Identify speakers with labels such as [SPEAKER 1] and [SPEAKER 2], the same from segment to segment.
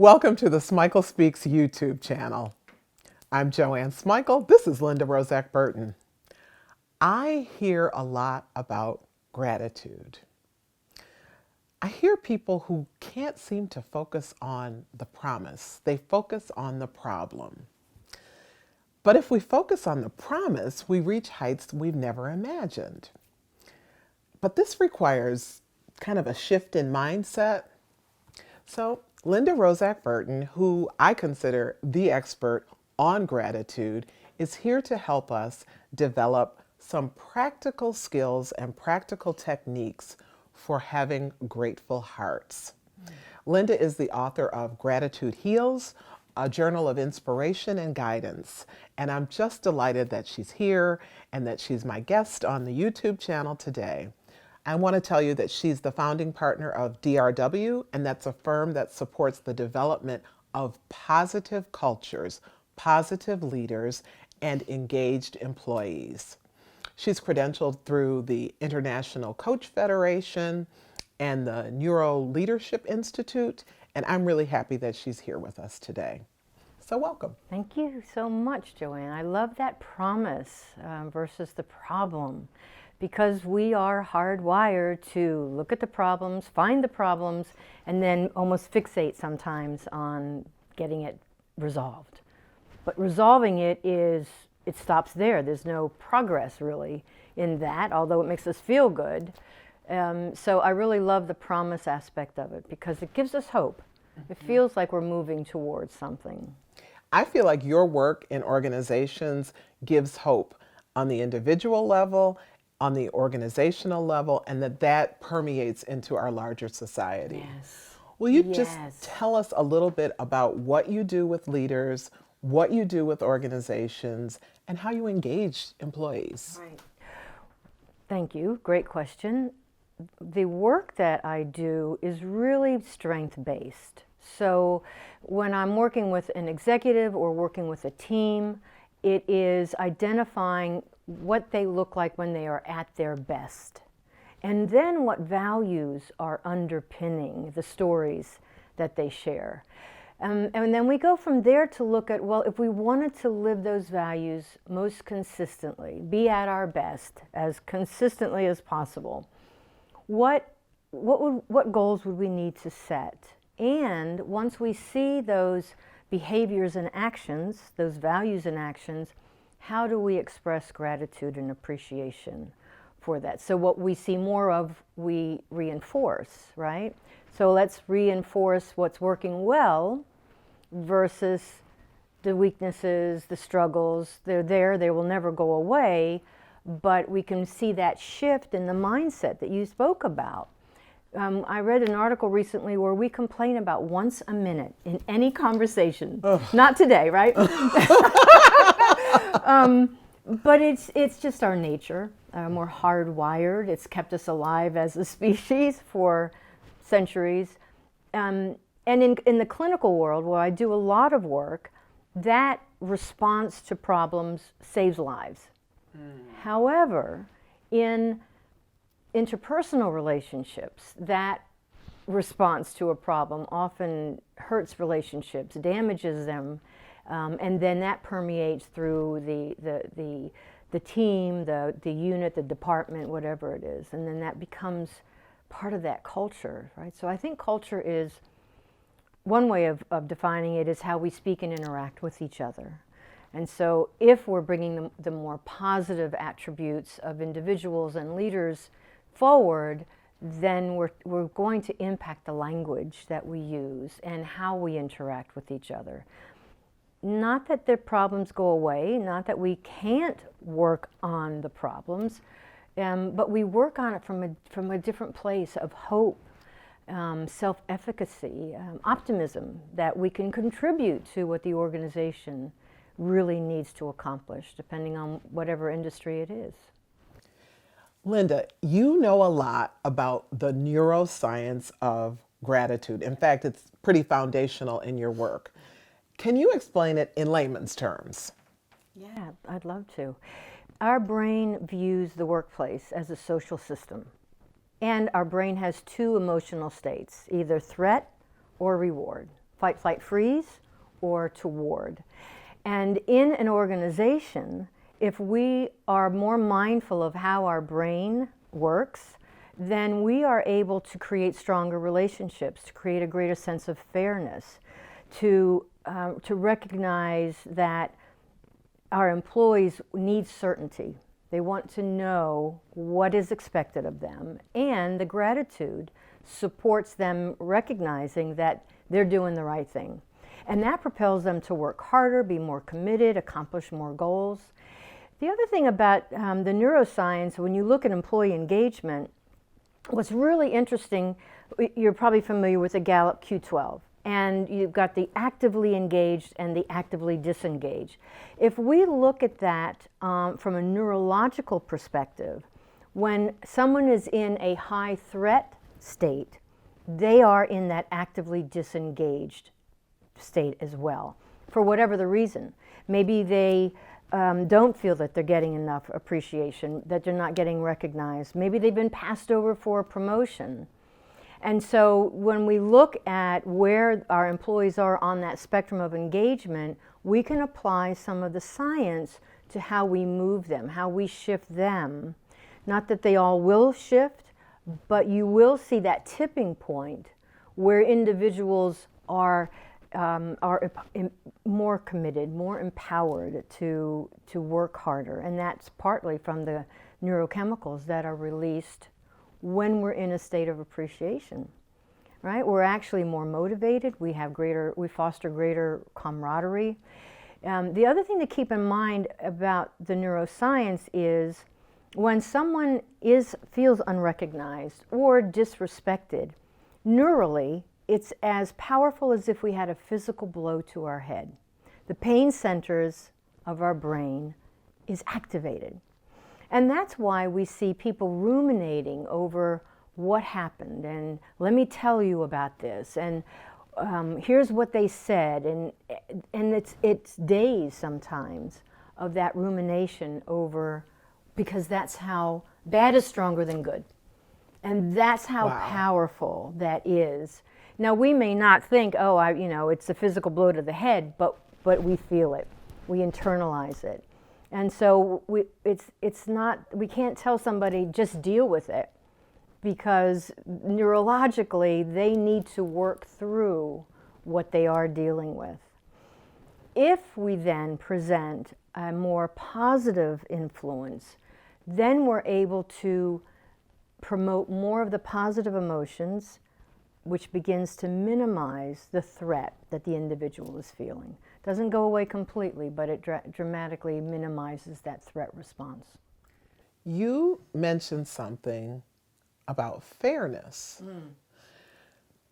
[SPEAKER 1] Welcome to the Smichael Speaks YouTube channel. I'm Joanne Smichael. This is Linda Roszak Burton. I hear a lot about gratitude. I hear people who can't seem to focus on the promise. They focus on the problem. But if we focus on the promise, we reach heights we've never imagined. But this requires kind of a shift in mindset. So Linda Roszak Burton, who I consider the expert on gratitude, is here to help us develop some practical skills and practical techniques for having grateful hearts. Linda is the author of Gratitude Heals, a journal of inspiration and guidance. And I'm just delighted that she's here and that she's my guest on the YouTube channel today. I want to tell you that she's the founding partner of DRW, and that's a firm that supports the development of positive cultures, positive leaders, and engaged employees. She's credentialed through the International Coach Federation and the Neuro Leadership Institute, and I'm really happy that she's here with us today. So welcome.
[SPEAKER 2] Thank you so much, Joanne. I love that promise versus the problem, because we are hardwired to look at the problems, find the problems, and then almost fixate sometimes on getting it resolved. But resolving it stops there. There's no progress really in that, although it makes us feel good. So I really love the promise aspect of it because it gives us hope. It feels like we're moving towards something.
[SPEAKER 1] I feel like your work in organizations gives hope on the individual level, on the organizational level, and that permeates into our larger society.
[SPEAKER 2] Yes.
[SPEAKER 1] Will you just tell us a little bit about what you do with leaders, what you do with organizations, and how you engage employees?
[SPEAKER 2] Right. Thank you. Great question. The work that I do is really strength-based. So when I'm working with an executive or working with a team, it is identifying what they look like when they are at their best. And then what values are underpinning the stories that they share. And then we go from there to look at, well, if we wanted to live those values most consistently, be at our best as consistently as possible, what goals would we need to set? And once we see those behaviors and actions, those values and actions, how do we express gratitude and appreciation for that? So what we see more of, we reinforce, right? So let's reinforce what's working well versus the weaknesses, the struggles. They're there, they will never go away, but we can see that shift in the mindset that you spoke about. I read an article recently where we complain about once a minute in any conversation. Ugh. Not today, right? But it's just our nature. We're hardwired. It's kept us alive as a species for centuries. And in the clinical world, where I do a lot of work, that response to problems saves lives. However, in interpersonal relationships, that response to a problem often hurts relationships, damages them, and then that permeates through the team, the unit, the department, whatever it is, and then that becomes part of that culture, right? So I think culture is, one way of defining it is how we speak and interact with each other. And so if we're bringing the more positive attributes of individuals and leaders forward, then we're going to impact the language that we use and how we interact with each other. Not that the problems go away, not that we can't work on the problems, but we work on it from a different place of hope, self-efficacy, optimism, that we can contribute to what the organization really needs to accomplish, depending on whatever industry it is.
[SPEAKER 1] Linda, you know a lot about the neuroscience of gratitude. In fact, it's pretty foundational in your work. Can you explain it in layman's terms?
[SPEAKER 2] Yeah, I'd love to. Our brain views the workplace as a social system. And our brain has two emotional states, either threat or reward. fight, flight, freeze, or toward. And in an organization, if we are more mindful of how our brain works, then we are able to create stronger relationships, to create a greater sense of fairness, to recognize that our employees need certainty. They want to know what is expected of them, and the gratitude supports them recognizing that they're doing the right thing. And that propels them to work harder, be more committed, accomplish more goals. The other thing about the neuroscience, when you look at employee engagement, what's really interesting, you're probably familiar with the Gallup Q12, and you've got the actively engaged and the actively disengaged. If we look at that from a neurological perspective, when someone is in a high threat state, they are in that actively disengaged state as well, for whatever the reason. Maybe they don't feel that they're getting enough appreciation, that they're not getting recognized. Maybe they've been passed over for a promotion. And so when we look at where our employees are on that spectrum of engagement, we can apply some of the science to how we move them, how we shift them. Not that they all will shift, but you will see that tipping point where individuals are more committed, more empowered to work harder. And that's partly from the neurochemicals that are released when we're in a state of appreciation, right? We're actually more motivated. We foster greater camaraderie. The other thing to keep in mind about the neuroscience is when someone feels unrecognized or disrespected, neurally, it's as powerful as if we had a physical blow to our head. The pain centers of our brain is activated. And that's why we see people ruminating over what happened, and let me tell you about this, and here's what they said, and it's days sometimes of that rumination over, because that's how bad is stronger than good. And that's how powerful that is. Now, we may not think, it's a physical blow to the head, but we feel it. We internalize it. And so we can't tell somebody, just deal with it, because neurologically, they need to work through what they are dealing with. If we then present a more positive influence, then we're able to promote more of the positive emotions, which begins to minimize the threat that the individual is feeling. Doesn't go away completely, but it dramatically minimizes that threat response.
[SPEAKER 1] You mentioned something about fairness.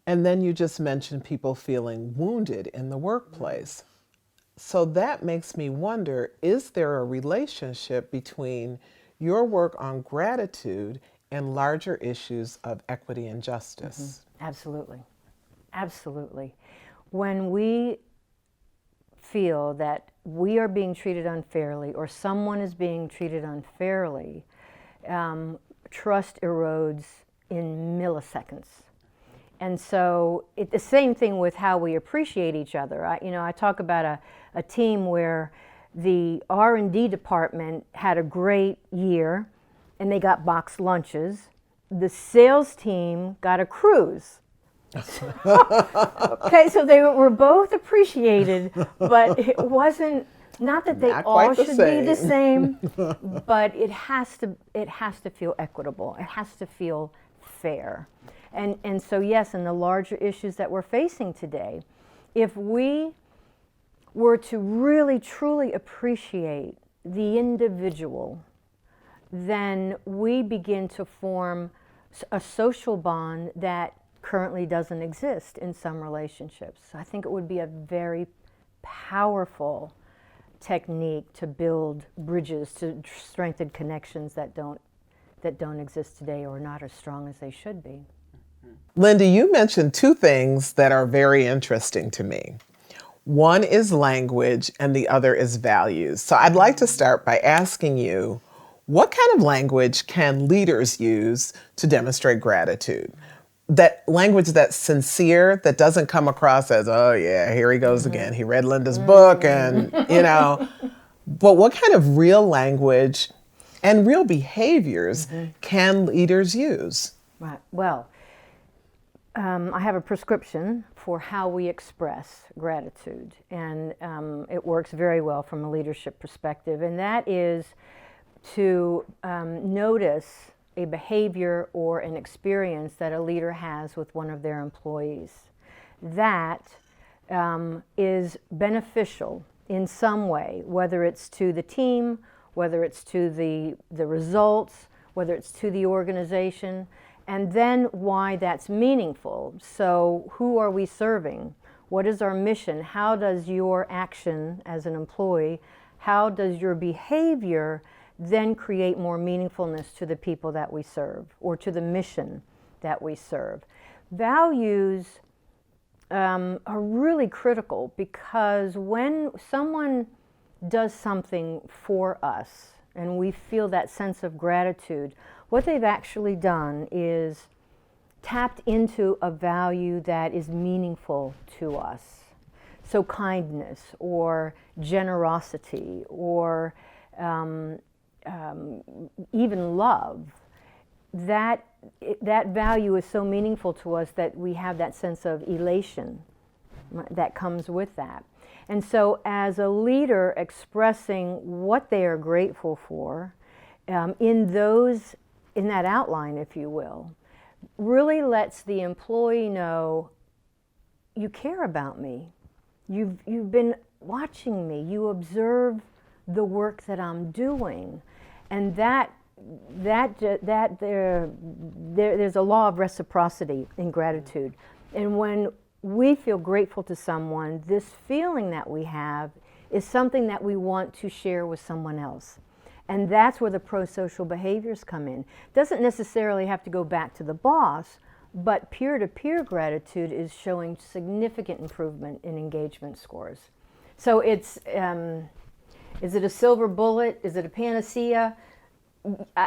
[SPEAKER 1] And then you just mentioned people feeling wounded in the workplace. So that makes me wonder, is there a relationship between your work on gratitude and larger issues of equity and justice?
[SPEAKER 2] Absolutely. Absolutely. When we feel that we are being treated unfairly or someone is being treated unfairly, trust erodes in milliseconds. And so the same thing with how we appreciate each other. I talk about a team where the R&D department had a great year and they got boxed lunches. The sales team got a cruise. Okay, so they were both appreciated, but it wasn't, not that they all should be the same, but it has to feel equitable. It has to feel fair. And so yes, in the larger issues that we're facing today, if we were to really truly appreciate the individual, then we begin to form a social bond that currently doesn't exist in some relationships. So I think it would be a very powerful technique to build bridges, to strengthen connections that don't exist today or are not as strong as they should be.
[SPEAKER 1] Linda, you mentioned two things that are very interesting to me. One is language and the other is values. So I'd like to start by asking you, what kind of language can leaders use to demonstrate gratitude? that language that's sincere, that doesn't come across as, oh yeah, here he goes again. He read Linda's book and, but what kind of real language and real behaviors can leaders use?
[SPEAKER 2] Right. Well, I have a prescription for how we express gratitude, and it works very well from a leadership perspective, and that is to notice a behavior or an experience that a leader has with one of their employees that is beneficial in some way, whether it's to the team, whether it's to the results, whether it's to the organization, and then why that's meaningful. So who are we serving? What is our mission? How does your action as an employee, how does your behavior then create more meaningfulness to the people that we serve or to the mission that we serve? Values are really critical, because when someone does something for us and we feel that sense of gratitude, what they've actually done is tapped into a value that is meaningful to us. So kindness or generosity or even love, that value is so meaningful to us that we have that sense of elation that comes with that. And so as a leader expressing what they are grateful for in that outline, if you will, really lets the employee know, you care about me. You've been watching me. You observe the work that I'm doing. And there's a law of reciprocity in gratitude. And when we feel grateful to someone, this feeling that we have is something that we want to share with someone else. And that's where the pro-social behaviors come in. Doesn't necessarily have to go back to the boss, but peer-to-peer gratitude is showing significant improvement in engagement scores. So it's, is it a silver bullet? Is it a panacea?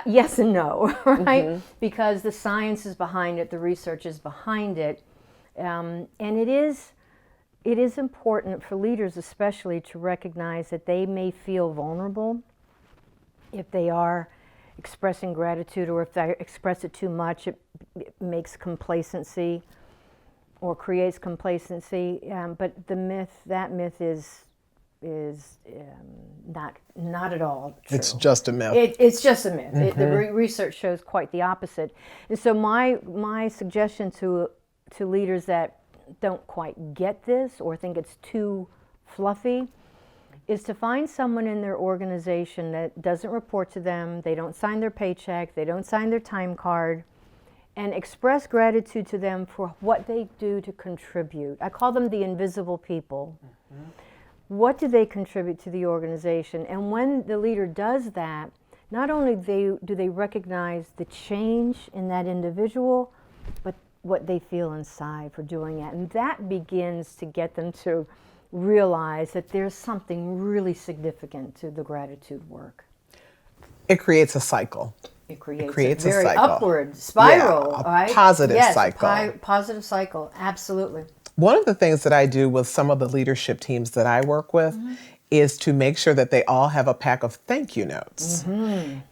[SPEAKER 2] Yes and no, right? Because the science is behind it, the research is behind it. And it is important for leaders especially to recognize that they may feel vulnerable if they are expressing gratitude, or if they express it too much, it makes complacency or creates complacency. But that myth is not at all true.
[SPEAKER 1] It's just a myth.
[SPEAKER 2] It's just a myth. The research shows quite the opposite. And so my suggestion to leaders that don't quite get this or think it's too fluffy is to find someone in their organization that doesn't report to them, they don't sign their paycheck, they don't sign their time card, and express gratitude to them for what they do to contribute. I call them the invisible people. What do they contribute to the organization? And when the leader does that, not only do they recognize the change in that individual, but what they feel inside for doing it. And that begins to get them to realize that there's something really significant to the gratitude work.
[SPEAKER 1] It creates a cycle.
[SPEAKER 2] It creates
[SPEAKER 1] a
[SPEAKER 2] very
[SPEAKER 1] cycle.
[SPEAKER 2] Upward spiral,
[SPEAKER 1] a
[SPEAKER 2] right?
[SPEAKER 1] positive
[SPEAKER 2] yes,
[SPEAKER 1] cycle.
[SPEAKER 2] Positive cycle, absolutely.
[SPEAKER 1] One of the things that I do with some of the leadership teams that I work with is to make sure that they all have a pack of thank you notes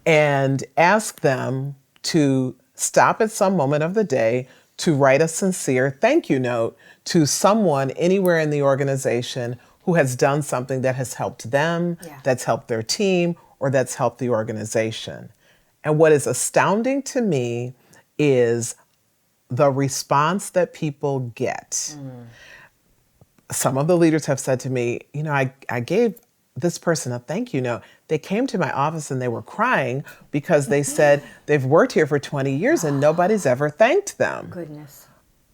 [SPEAKER 1] and ask them to stop at some moment of the day to write a sincere thank you note to someone anywhere in the organization who has done something that has helped them, that's helped their team, or that's helped the organization. And what is astounding to me is the response that people get. Some of the leaders have said to me, I gave this person a thank you note. They came to my office and they were crying because they said they've worked here for 20 years and nobody's ever thanked them.
[SPEAKER 2] Goodness.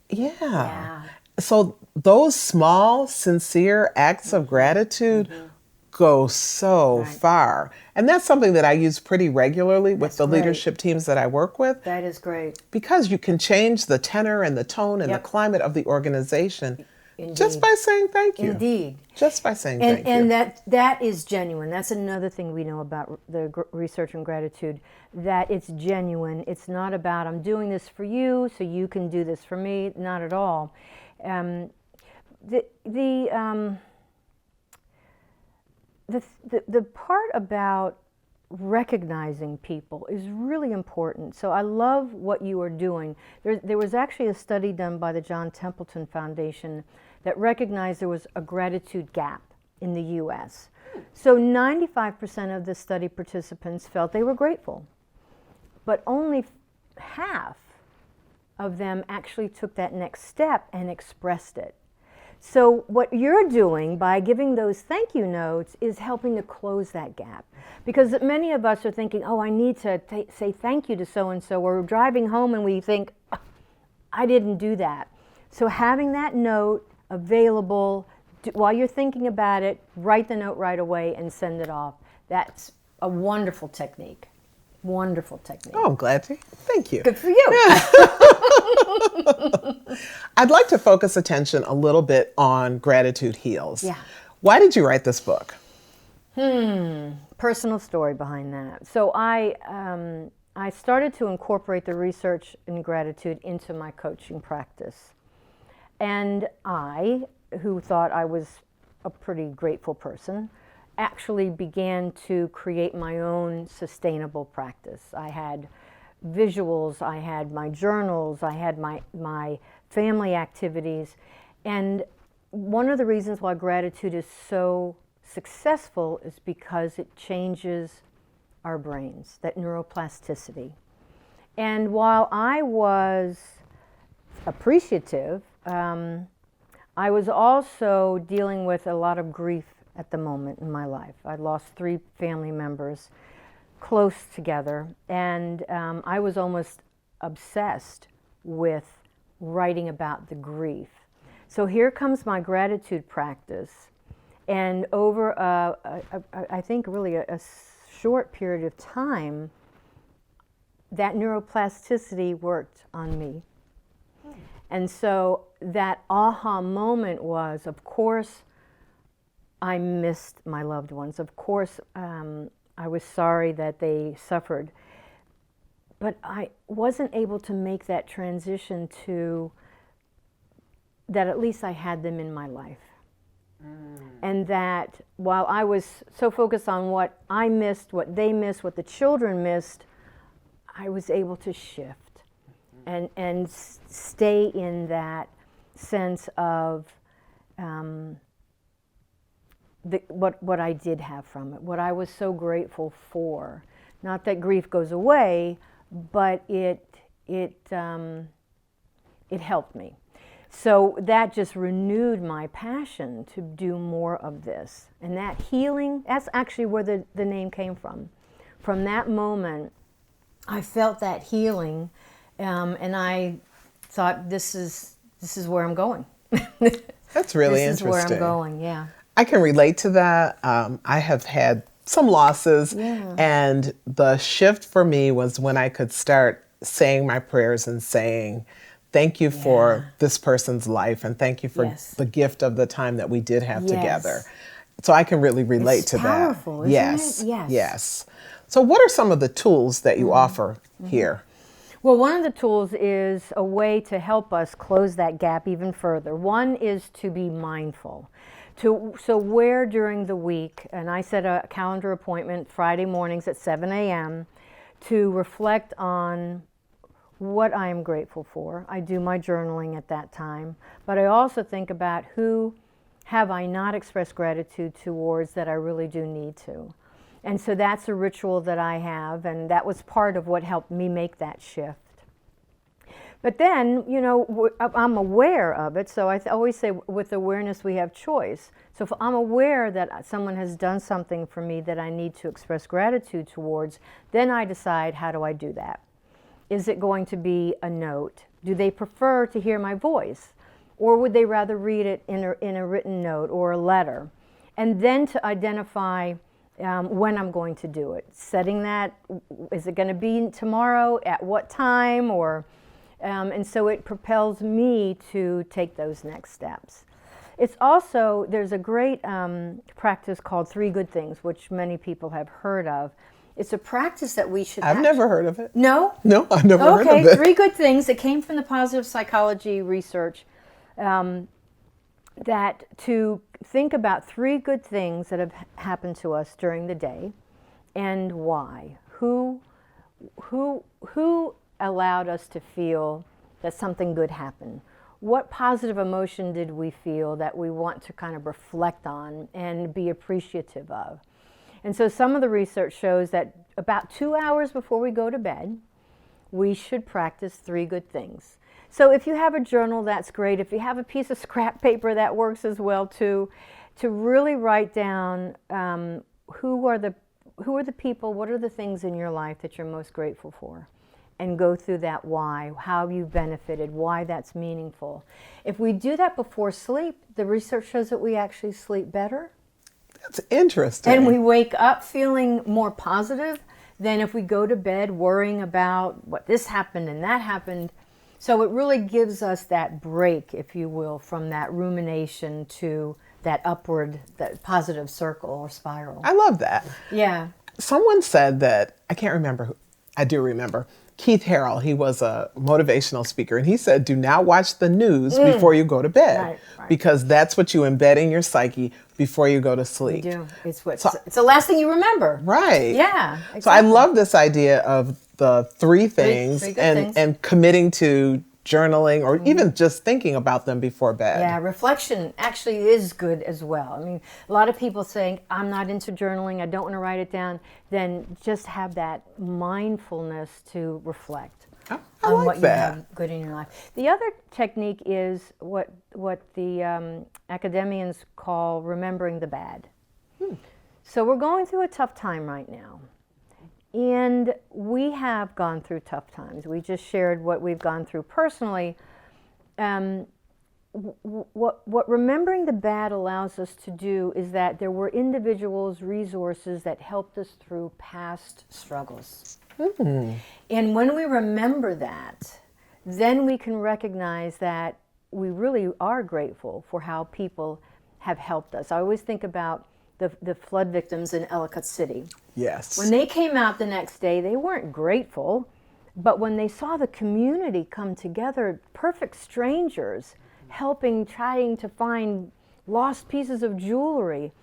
[SPEAKER 1] Yeah. So those small, sincere acts of gratitude go so far. And that's something that I use pretty regularly with the leadership teams that I work with.
[SPEAKER 2] That is great.
[SPEAKER 1] Because you can change the tenor and the tone and the climate of the organization
[SPEAKER 2] Indeed.
[SPEAKER 1] Just by saying thank you.
[SPEAKER 2] Indeed.
[SPEAKER 1] Just by saying
[SPEAKER 2] And,
[SPEAKER 1] thank you.
[SPEAKER 2] and that is genuine. That's another thing we know about the research on gratitude, that it's genuine. It's not about, I'm doing this for you so you can do this for me. Not at all. The part about recognizing people is really important. So I love what you are doing. There was actually a study done by the John Templeton Foundation that recognized there was a gratitude gap in the U.S. So 95% of the study participants felt they were grateful, but only half of them actually took that next step and expressed it. So what you're doing by giving those thank you notes is helping to close that gap. Because many of us are thinking, oh, I need to say thank you to so-and-so, or we're driving home and we think, oh, I didn't do that. So having that note available, while you're thinking about it, write the note right away and send it off. That's a wonderful technique. Wonderful technique.
[SPEAKER 1] Oh, I'm glad to. Thank you.
[SPEAKER 2] Good for you.
[SPEAKER 1] I'd like to focus attention a little bit on Gratitude Heals.
[SPEAKER 2] Yeah.
[SPEAKER 1] Why did you write this book?
[SPEAKER 2] Personal story behind that. So I started to incorporate the research in gratitude into my coaching practice. And I, who thought I was a pretty grateful person, actually began to create my own sustainable practice. I had visuals, I had my journals, I had my family activities. And one of the reasons why gratitude is so successful is because it changes our brains, that neuroplasticity. And while I was appreciative, I was also dealing with a lot of grief at the moment in my life. I lost 3 family members close together, and I was almost obsessed with writing about the grief. So here comes my gratitude practice, and over I think really a short period of time, that neuroplasticity worked on me. And so that aha moment was, of course, I missed my loved ones. Of course, I was sorry that they suffered. But I wasn't able to make that transition to that at least I had them in my life. And that while I was so focused on what I missed, what they missed, what the children missed, I was able to shift and stay in that sense of what I did have from it, what I was so grateful for. Not that grief goes away, but it helped me. So that just renewed my passion to do more of this. And that healing, that's actually where the name came from. From that moment, I felt that healing, and I thought, this is where I'm going.
[SPEAKER 1] That's really
[SPEAKER 2] this
[SPEAKER 1] interesting.
[SPEAKER 2] This is where I'm going, yeah.
[SPEAKER 1] I can relate to that. I have had some losses, and the shift for me was when I could start saying my prayers and saying, thank you for this person's life, and thank you for the gift of the time that we did have together. So I can really relate to
[SPEAKER 2] powerful,
[SPEAKER 1] that.
[SPEAKER 2] Isn't it?
[SPEAKER 1] Yes. So what are some of the tools that you offer here?
[SPEAKER 2] Well, one of the tools is a way to help us close that gap even further. One is to be mindful. So where during the week, and I set a calendar appointment Friday mornings at 7 a.m. to reflect on what I am grateful for. I do my journaling at that time, but I also think about who have I not expressed gratitude towards that I really do need to. And so that's a ritual that I have, and that was part of what helped me make that shift. But then, you know, I'm aware of it, so I always say with awareness we have choice. So if I'm aware that someone has done something for me that I need to express gratitude towards, then I decide, how do I do that? Is it going to be a note? Do they prefer to hear my voice? Or would they rather read it in a written note or a letter? And then to identify when I'm going to do it. Setting that, is it going to be tomorrow, at what time, or... and so it propels me to take those next steps. It's also, there's a great practice called 3 Good Things, which many people have heard of. It's a practice that we should
[SPEAKER 1] I've never heard of it.
[SPEAKER 2] No?
[SPEAKER 1] No, I've never heard of it.
[SPEAKER 2] Okay, 3 good things that came from the positive psychology research, that to think about 3 good things that have happened to us during the day and why. Who allowed us to feel that something good happened? What positive emotion did we feel that we want to kind of reflect on and be appreciative of? And so some of the research shows that about 2 hours before we go to bed, we should practice 3 good things. So if you have a journal, that's great. If you have a piece of scrap paper, that works as well too. To really write down who are the people, what are the things in your life that you're most grateful for, and go through that why, how you've benefited, why that's meaningful. If we do that before sleep, the research shows that we actually sleep better.
[SPEAKER 1] That's interesting.
[SPEAKER 2] And we wake up feeling more positive than if we go to bed worrying about what this happened and that happened. So it really gives us that break, if you will, from that rumination to that upward, that positive circle or spiral.
[SPEAKER 1] I love that.
[SPEAKER 2] Yeah.
[SPEAKER 1] Someone said that, I can't remember who, I do remember, Keith Harrell, he was a motivational speaker, and he said, do not watch the news before you go to bed,
[SPEAKER 2] Right.
[SPEAKER 1] because that's what you embed in your psyche before you go to sleep.
[SPEAKER 2] You do. It's the last thing you remember.
[SPEAKER 1] Right.
[SPEAKER 2] Yeah. Exactly.
[SPEAKER 1] So I love this idea of the 3 things,
[SPEAKER 2] three good
[SPEAKER 1] and,
[SPEAKER 2] things.
[SPEAKER 1] and committing to journaling or even just thinking about them before bed.
[SPEAKER 2] Yeah, reflection actually is good as well. I mean, a lot of people saying, I'm not into journaling, I don't want to write it down, then just have that mindfulness to reflect
[SPEAKER 1] I
[SPEAKER 2] on
[SPEAKER 1] like
[SPEAKER 2] what
[SPEAKER 1] that.
[SPEAKER 2] you have good in your life. The other technique is what the academians call remembering the bad. So we're going through a tough time right now. And we have gone through tough times. We just shared what we've gone through personally. What remembering the bad allows us to do is that there were individuals, resources that helped us through past struggles. And when we remember that, then we can recognize that we really are grateful for how people have helped us. I always think about the flood victims in Ellicott City.
[SPEAKER 1] Yes.
[SPEAKER 2] When they came out the next day, they weren't grateful, but when they saw the community come together, perfect strangers, helping, trying to find lost pieces of jewelry,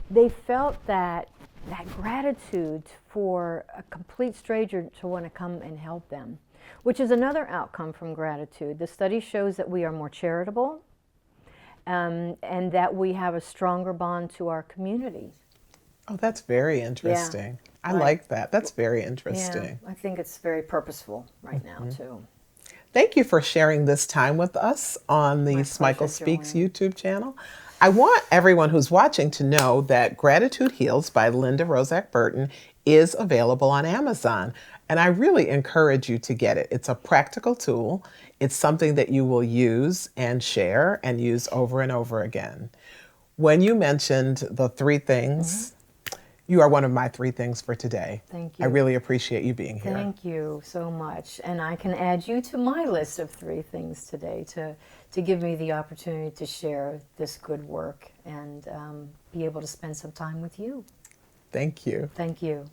[SPEAKER 2] they felt that gratitude for a complete stranger to want to come and help them, which is another outcome from gratitude. The study shows that we are more charitable, and that we have a stronger bond to our community.
[SPEAKER 1] Oh, that's very interesting. I
[SPEAKER 2] Right.
[SPEAKER 1] like that. That's very interesting.
[SPEAKER 2] Yeah, I think it's very purposeful right now, too.
[SPEAKER 1] Thank you for sharing this time with us on the
[SPEAKER 2] My
[SPEAKER 1] Smichael
[SPEAKER 2] pleasure,
[SPEAKER 1] Speaks
[SPEAKER 2] Joanne.
[SPEAKER 1] YouTube channel. I want everyone who's watching to know that Gratitude Heals by Linda Roszak Burton is available on Amazon. And I really encourage you to get it. It's a practical tool. It's something that you will use and share and use over and over again. When you mentioned the 3 things, you are one of my 3 things for today.
[SPEAKER 2] Thank
[SPEAKER 1] I
[SPEAKER 2] you.
[SPEAKER 1] really appreciate you being here.
[SPEAKER 2] Thank you so much. And I can add you to my list of 3 things today to give me the opportunity to share this good work and be able to spend some time with you.
[SPEAKER 1] Thank you.
[SPEAKER 2] Thank you.